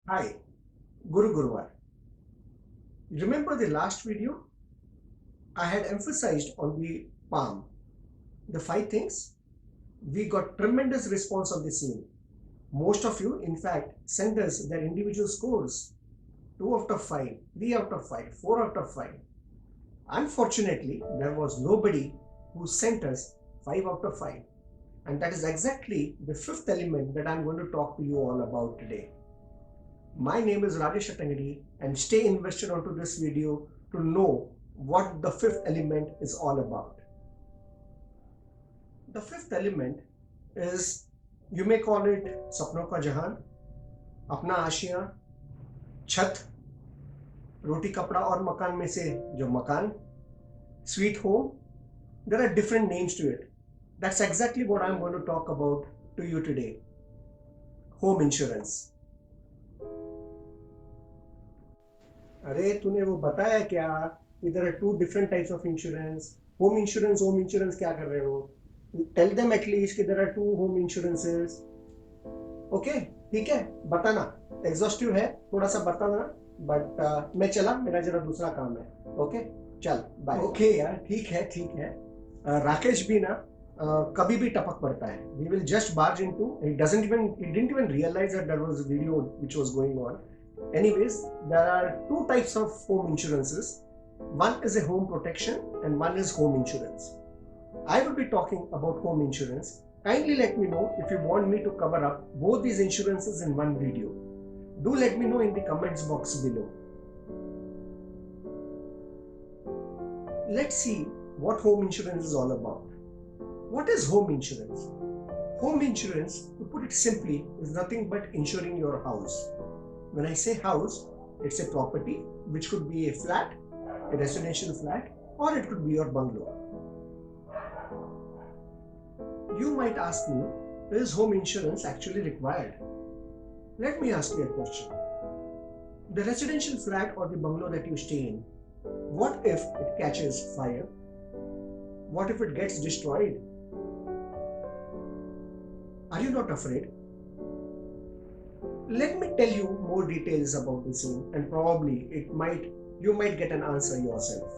Hi, Guru Gurwar. Remember the last video? I had emphasized on the palm, the five things. We got tremendous response on the scene. Most of you, in fact, sent us their individual scores 2 out of 5, 3 out of 5, 4 out of 5. Unfortunately, there was nobody who sent us 5 out of 5. And that is exactly the fifth element that I'm going to talk to you all about today. My name is Rajesh Attangadi and stay invested onto this video to know what the fifth element is all about. The fifth element is, you may call it Sapno Ka Jahan, Apna Ashiya, Chhat, Roti Kapda और मकान में से जो मकान, Sweet Home. There are different names to it. That's exactly what I'm going to talk about to you today. Home insurance. अरे तूने वो बताया क्या कि there are two different types of insurance. Home insurance क्या कर रहे हो? Tell them at least कि there are two home insurances. Okay, ठीक है, बताना. Exhaustive है, थोड़ा सा बताना. But मैं चला, मेरा जरा दूसरा काम है. Okay, चल, bye. Okay यार, ठीक है. राकेश भी ना कभी भी टपक पड़ता है. He will just barge into. He didn't even realize that there was a video which was going on. Anyways, there are two types of home insurances. One is a home protection and one is home insurance. I will be talking about home insurance. Kindly let me know if you want me to cover up both these insurances in one video. Do let me know in the comments box below. Let's see what home insurance is all about. What is home insurance? Home insurance, to put it simply, is nothing but insuring your house. When I say house, it's a property which could be a flat, a residential flat, or it could be your bungalow. You might ask me, is home insurance actually required? Let me ask you a question. The residential flat or the bungalow that you stay in, what if it catches fire? What if it gets destroyed? Are you not afraid? Let me tell you more details about the scene and probably you might get an answer yourself.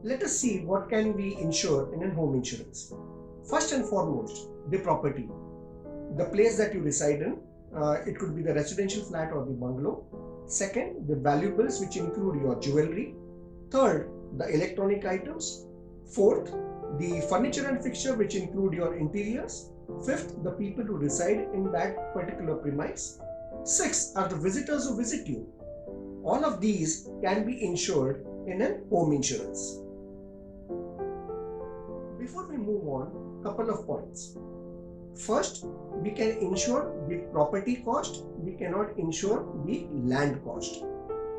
Let us see what can we insure in a home insurance. First and foremost, the property. The place that you reside in, it could be the residential flat or the bungalow. Second, the valuables which include your jewelry. Third, the electronic items. Fourth, the furniture and fixture which include your interiors. Fifth, the people who reside in that particular premise. Sixth are the visitors who visit you. All of these can be insured in a home insurance. Before we move on, couple of points. First, we can insure the property cost, we cannot insure the land cost.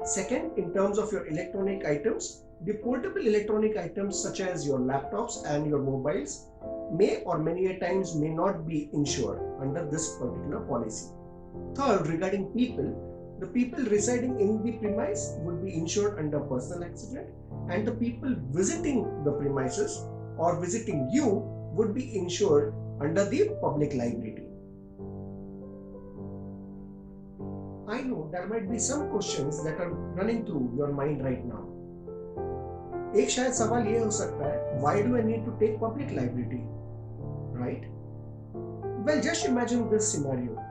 Second, in terms of your electronic items, the portable electronic items such as your laptops and your mobiles may or many a times may not be insured under this particular policy. Third, regarding people, the people residing in the premise would be insured under personal accident, and the people visiting the premises or visiting you would be insured under the public liability. I know there might be some questions that are running through your mind right now. एक शायद सवाल ये हो सकता है, why do I need to take public liability, right? Well, just imagine this scenario.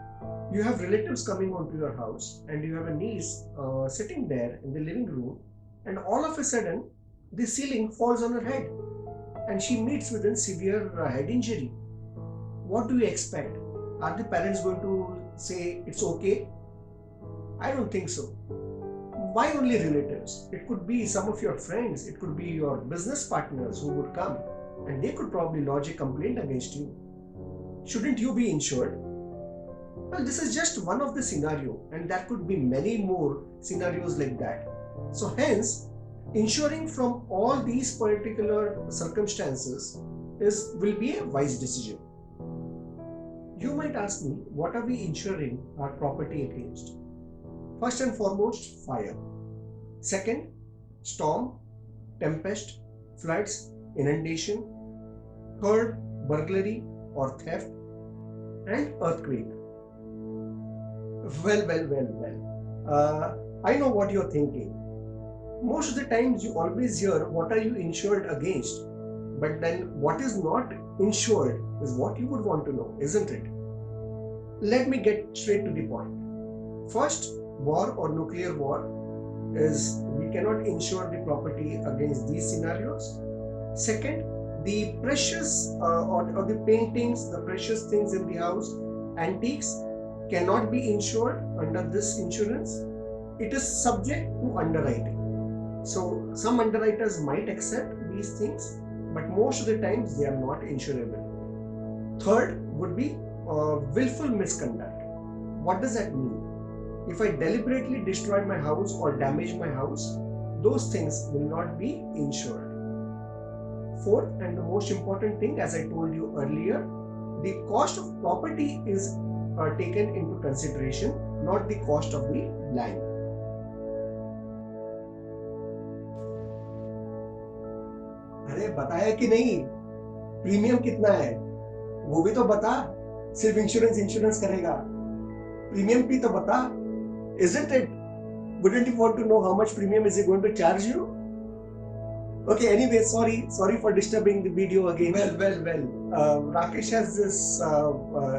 You have relatives coming onto your house and you have a niece sitting there in the living room, and all of a sudden the ceiling falls on her head and she meets with a severe head injury. What do you expect? Are the parents going to say it's okay? I don't think so. Why only relatives? It could be some of your friends, it could be your business partners who would come and they could probably lodge a complaint against you. Shouldn't you be insured? Well, this is just one of the scenario and there could be many more scenarios like that. So hence, insuring from all these particular circumstances will be a wise decision. You might ask me, what are we insuring our property against? First and foremost, fire. Second, storm, tempest, floods, inundation. Third, burglary or theft, and earthquake. Well. I know what you're thinking. Most of the times you always hear what are you insured against, but then what is not insured is what you would want to know, isn't it? Let me get straight to the point. First, war or nuclear war is we cannot insure the property against these scenarios. Second, the precious or the paintings, the precious things in the house, antiques, cannot be insured under this insurance. It is subject to underwriting. So some underwriters might accept these things, but most of the times they are not insurable. Third would be willful misconduct. What does that mean? If I deliberately destroy my house or damage my house, those things will not be insured. Fourth, and the most important thing, as I told you earlier, the cost of property is taken into consideration, not the cost of the land. अरे बताया कि नहीं, premium कितना है वो भी तो बता. सिर्फ इंश्योरेंस करेगा, प्रीमियम भी तो बता. Isn't it? Wouldn't you want to know how much premium is he going to charge you? Okay, anyway, sorry for disturbing the video again. Well. Rakesh has this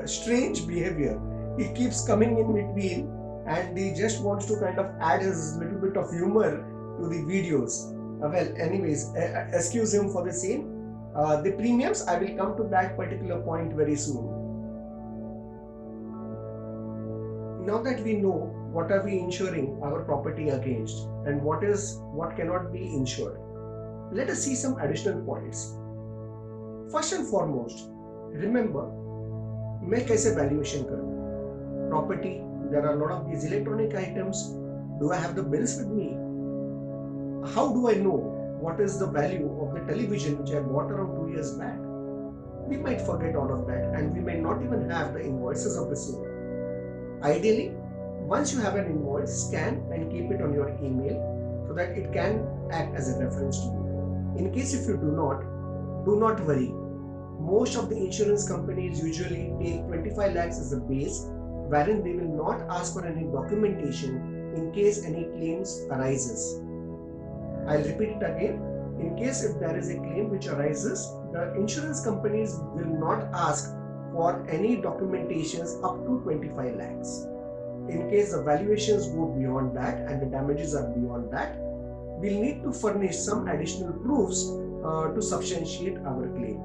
strange behavior. He keeps coming in between and he just wants to kind of add his little bit of humor to the videos. Anyways, excuse him for the same. The premiums, I will come to that particular point very soon. Now that we know what are we insuring our property against and what cannot be insured, let us see some additional points. First and foremost, remember, मैं कैसे valuation करूँ? Property, there are a lot of these electronic items. Do I have the bills with me? How do I know what is the value of the television which I bought around 2 years back? We might forget all of that and we may not even have the invoices of the same. Ideally, once you have an invoice, scan and keep it on your email so that it can act as a reference to you. In case if you do not worry. Most of the insurance companies usually take 25 lakhs as a base, wherein they will not ask for any documentation in case any claims arises. I'll repeat it again. In case if there is a claim which arises, the insurance companies will not ask for any documentations up to 25 lakhs. In case the valuations go beyond that and the damages are beyond that, we'll need to furnish some additional proofs to substantiate our claim.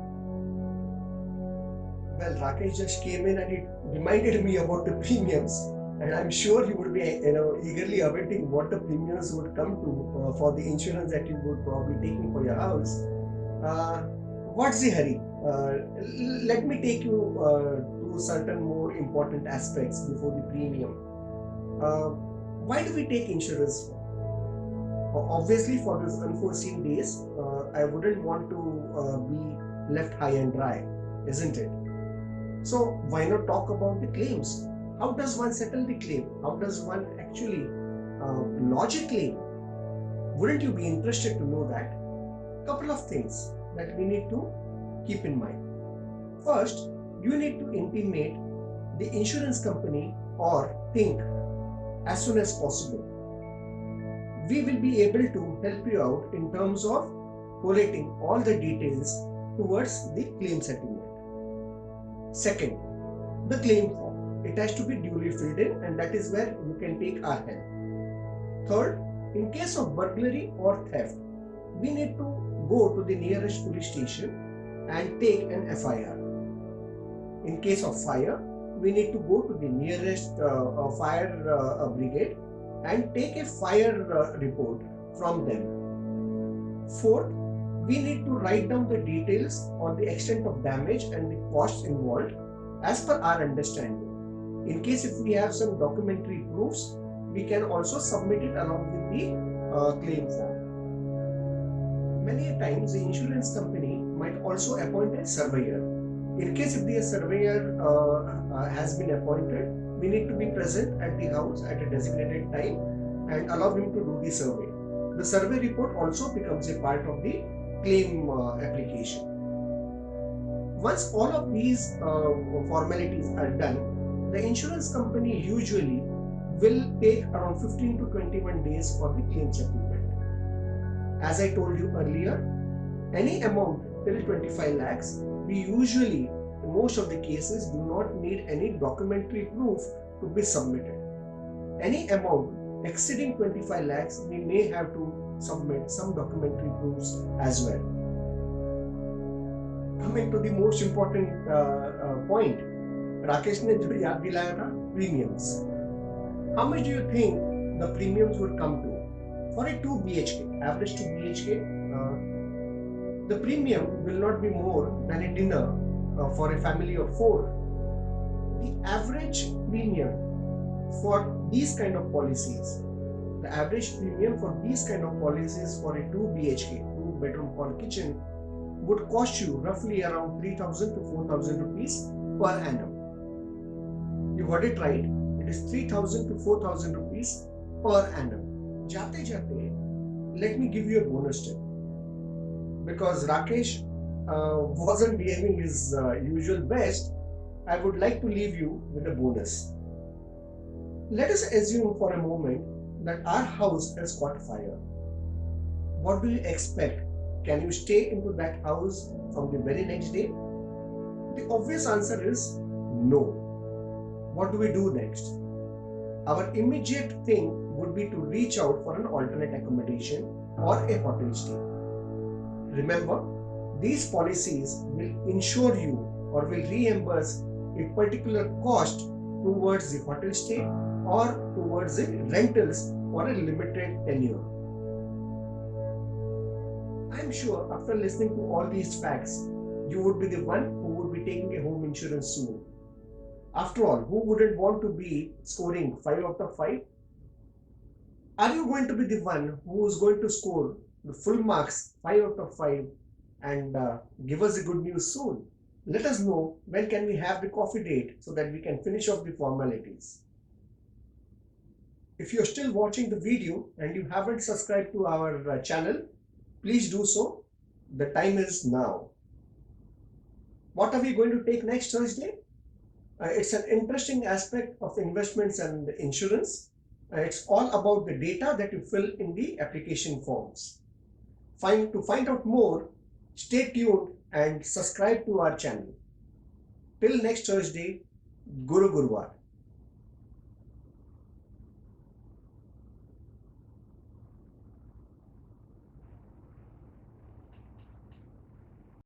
Well, Rakesh just came in and it reminded me about the premiums, and I'm sure you would be eagerly awaiting what the premiums would come to for the insurance that you would probably taking for your house. What's the hurry? Let me take you to certain more important aspects before the premium. Why do we take insurance for? Obviously, for these unforeseen days, I wouldn't want to be left high and dry, isn't it? So why not talk about the claims? How does one settle the claim? How does one actually lodge a claim? Wouldn't you be interested to know that? Couple of things that we need to keep in mind. First, you need to intimate the insurance company or think as soon as possible. We will be able to help you out in terms of collating all the details towards the claim settlement. Second, the claim form. It has to be duly filled in, and that is where you can take our help. Third, in case of burglary or theft, we need to go to the nearest police station and take an FIR. In case of fire, we need to go to the nearest fire brigade and take a fire report from them. Fourth, we need to write down the details on the extent of damage and the costs involved as per our understanding. In case if we have some documentary proofs, we can also submit it along with the claim form. Many times the insurance company might also appoint a surveyor. In case if the surveyor has been appointed, we need to be present at the house at a designated time and allow him to do the survey. The survey report also becomes a part of the claim application. Once all of these formalities are done, the insurance company usually will take around 15 to 21 days for the claim settlement. As I told you earlier, any amount till 25 lakhs, we usually, in most of the cases, do not need any documentary proof to be submitted. Any amount exceeding 25 lakhs, we may have to submit some documentary proofs as well. Coming to the most important point, Rakesh ने जो याद दिलाया था, premiums. How much do you think the premiums would come to for a 2 BHK, average 2 BHK? The premium will not be more than a dinner for a family of 4. The average premium for these kind of policies, the average premium for these kind of policies for a 2 BHK, 2 bedroom hall kitchen, would cost you roughly around 3,000 to 4,000 rupees per annum. You got it right. It is 3,000 to 4,000 rupees per annum. Jate jate, let me give you a bonus tip. Because Rakesh wasn't behaving his usual best, I would like to leave you with a bonus. Let us assume for a moment that our house has caught fire. What do you expect? Can you stay into that house from the very next day? The obvious answer is no. What do we do next? Our immediate thing would be to reach out for an alternate accommodation or a hotel stay. Remember, these policies will insure you or will reimburse a particular cost towards the hotel stay or towards the rentals for a limited tenure. I am sure after listening to all these facts, you would be the one who would be taking a home insurance soon. After all, who wouldn't want to be scoring 5 out of 5? Are you going to be the one who is going to score the full marks 5 out of 5 and give us the good news soon? Let us know when can we have the coffee date so that we can finish off the formalities. If you are still watching the video and you haven't subscribed to our channel, please do so. The time is now. What are we going to take next Thursday? It's an interesting aspect of investments and insurance. It's all about the data that you fill in the application forms. To find out more, stay tuned and subscribe to our channel. Till next Thursday, Guru Gurwar.